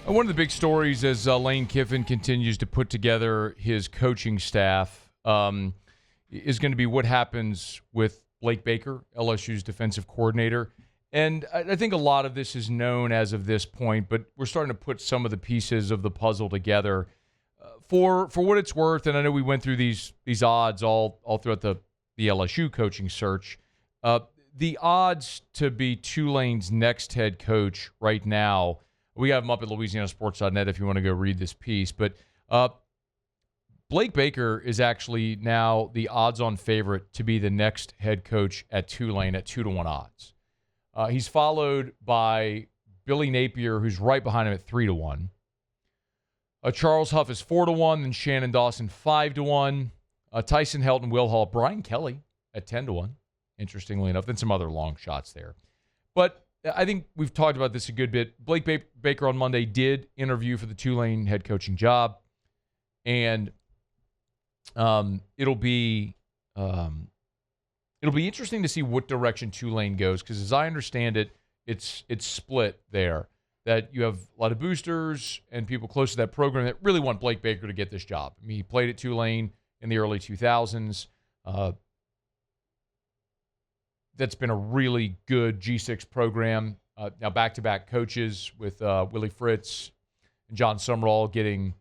One of the big stories as Lane Kiffin continues to put together his coaching staff is going to be what happens with Blake Baker, LSU's defensive coordinator. And I think a lot of this is known as of this point, but we're starting to put some of the pieces of the puzzle together for what it's worth. And I know we went through these odds all throughout the LSU coaching search. The odds to be Tulane's next head coach right now, we have them up at LouisianaSports.net if you want to go read this piece. But Blake Baker is actually now the odds-on favorite to be the next head coach at Tulane at 2-1 odds. He's followed by Billy Napier, who's right behind him at 3-1. Charles Huff is 4-1, then Shannon Dawson 5-1. Tyson Helton, Will Hall, Brian Kelly at 10-1, interestingly enough. Then some other long shots there. But I think we've talked about this a good bit. Blake Baker on Monday did interview for the Tulane head coaching job, and it'll be interesting to see what direction Tulane goes, because as I understand it, it's split there. That you have a lot of boosters and people close to that program that really want Blake Baker to get this job. I mean, he played at Tulane in the early 2000s. That's been a really good G6 program. Now back-to-back coaches with Willie Fritz and John Sumrall getting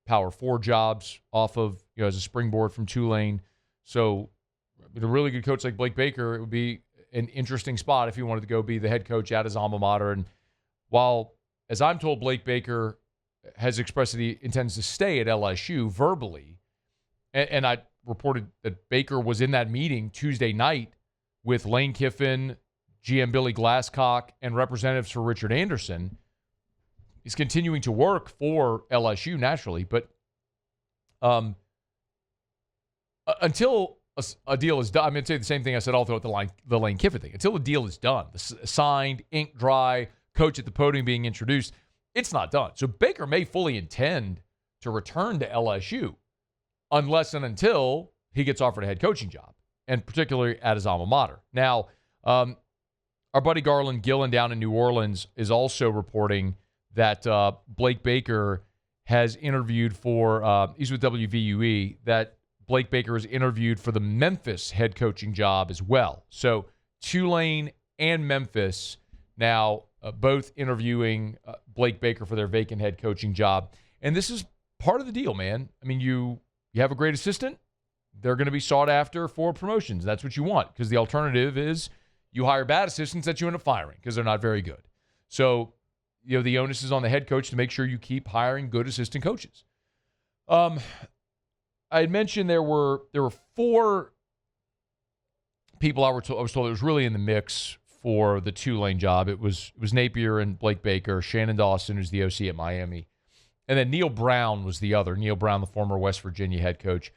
Power 4 jobs off of, as a springboard from Tulane. So with a really good coach like Blake Baker, it would be an interesting spot if he wanted to go be the head coach at his alma mater. And while, as I'm told, Blake Baker has expressed that he intends to stay at LSU verbally, and I reported that Baker was in that meeting Tuesday night with Lane Kiffin, GM Billy Glasscock, and representatives for Richard Anderson. He's continuing to work for LSU naturally, but until a deal is done, I'm going to say the same thing I said all throughout the Lane Kiffin thing. Until the deal is done, signed, ink dry, coach at the podium being introduced, it's not done. So Baker may fully intend to return to LSU unless and until he gets offered a head coaching job, and particularly at his alma mater. Now, our buddy Garland Gillen down in New Orleans is also reporting that Blake Baker has interviewed for, he's with WVUE, that Blake Baker has interviewed for the Memphis head coaching job as well. So Tulane and Memphis now both interviewing Blake Baker for their vacant head coaching job. And this is part of the deal, man. I mean, you have a great assistant, they're going to be sought after for promotions. That's what you want, because the alternative is you hire bad assistants that you end up firing because they're not very good. So, the onus is on the head coach to make sure you keep hiring good assistant coaches. I had mentioned there were 4 people I was told that was really in the mix for the Tulane job. It was Napier and Blake Baker, Shannon Dawson, who's the OC at Miami, and then Neil Brown was the other. Neil Brown, the former West Virginia head coach.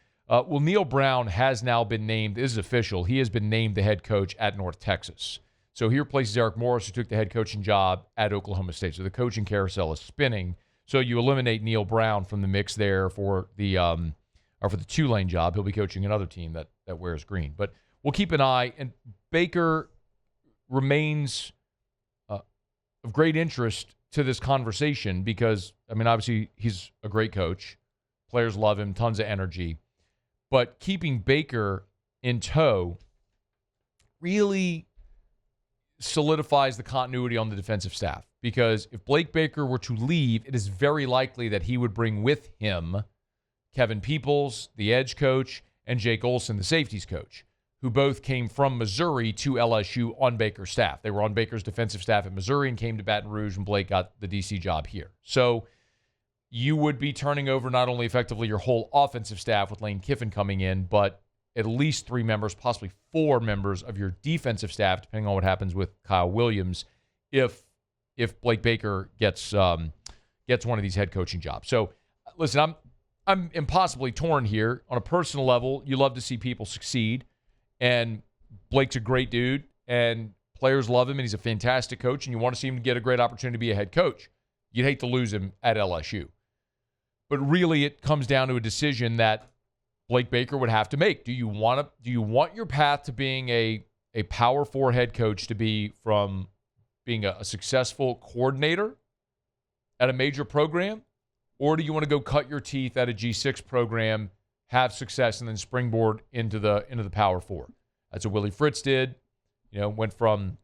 Neil Brown has now been named, this is official, he has been named the head coach at North Texas. So he replaces Eric Morris, who took the head coaching job at Oklahoma State. So the coaching carousel is spinning. So you eliminate Neil Brown from the mix there for the Tulane job. He'll be coaching another team that wears green. But we'll keep an eye. And Baker remains of great interest to this conversation because, obviously he's a great coach. Players love him, tons of energy. But keeping Baker in tow really solidifies the continuity on the defensive staff. Because if Blake Baker were to leave, it is very likely that he would bring with him Kevin Peeples, the edge coach, and Jake Olson, the safeties coach, who both came from Missouri to LSU on Baker's staff. They were on Baker's defensive staff at Missouri and came to Baton Rouge, and Blake got the DC job here. So you would be turning over not only effectively your whole offensive staff with Lane Kiffin coming in, but at least 3 members, possibly 4 members of your defensive staff, depending on what happens with Kyle Williams, if Blake Baker gets one of these head coaching jobs. So, listen, I'm impossibly torn here. On a personal level, you love to see people succeed, and Blake's a great dude, and players love him, and he's a fantastic coach, and you want to see him get a great opportunity to be a head coach. You'd hate to lose him at LSU. But really, it comes down to a decision that Blake Baker would have to make. Do you want your path to being a Power 4 head coach to be from being a successful coordinator at a major program, or do you want to go cut your teeth at a G6 program, have success, and then springboard into the Power Four? That's what Willie Fritz did. Went from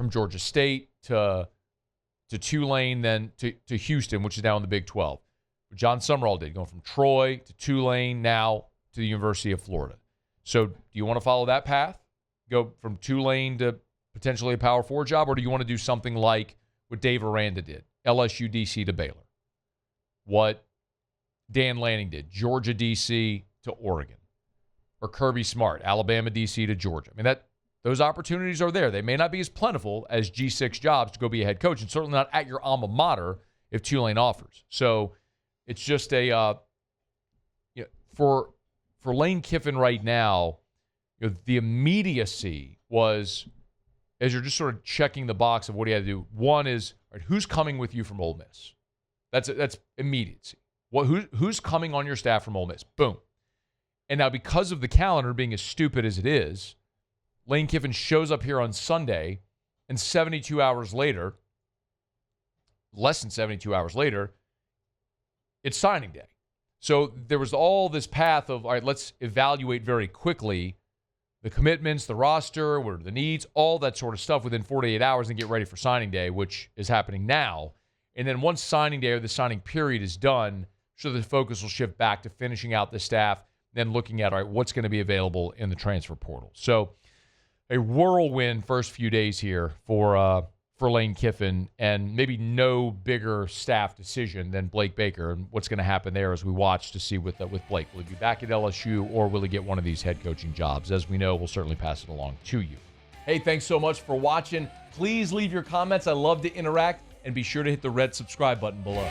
Georgia State to Tulane, then to Houston, which is now in the Big 12. What John Summerall did, going from Troy to Tulane, now to the University of Florida. So do you want to follow that path? Go from Tulane to potentially a Power 4 job, or do you want to do something like what Dave Aranda did, LSU DC to Baylor? What Dan Lanning did, Georgia DC to Oregon? Or Kirby Smart, Alabama DC to Georgia? I mean, those opportunities are there. They may not be as plentiful as G6 jobs to go be a head coach, and certainly not at your alma mater if Tulane offers. So it's just for Lane Kiffin right now, the immediacy was, as you're just sort of checking the box of what he had to do. One is, all right, who's coming with you from Ole Miss? That's immediacy. Who's coming on your staff from Ole Miss? Boom. And now, because of the calendar being as stupid as it is, Lane Kiffin shows up here on Sunday, and 72 hours later, less than 72 hours later, it's signing day. So there was all this path of, all right, let's evaluate very quickly the commitments, the roster, what are the needs, all that sort of stuff within 48 hours and get ready for signing day, which is happening now. And then once signing day or the signing period is done, so the focus will shift back to finishing out the staff, then looking at, all right, what's going to be available in the transfer portal. So a whirlwind first few days here for Lane Kiffin, and maybe no bigger staff decision than Blake Baker. And what's going to happen there as we watch to see with Blake. Will he be back at LSU, or will he get one of these head coaching jobs? As we know, we'll certainly pass it along to you. Hey, thanks so much for watching. Please leave your comments. I love to interact, and be sure to hit the red subscribe button below.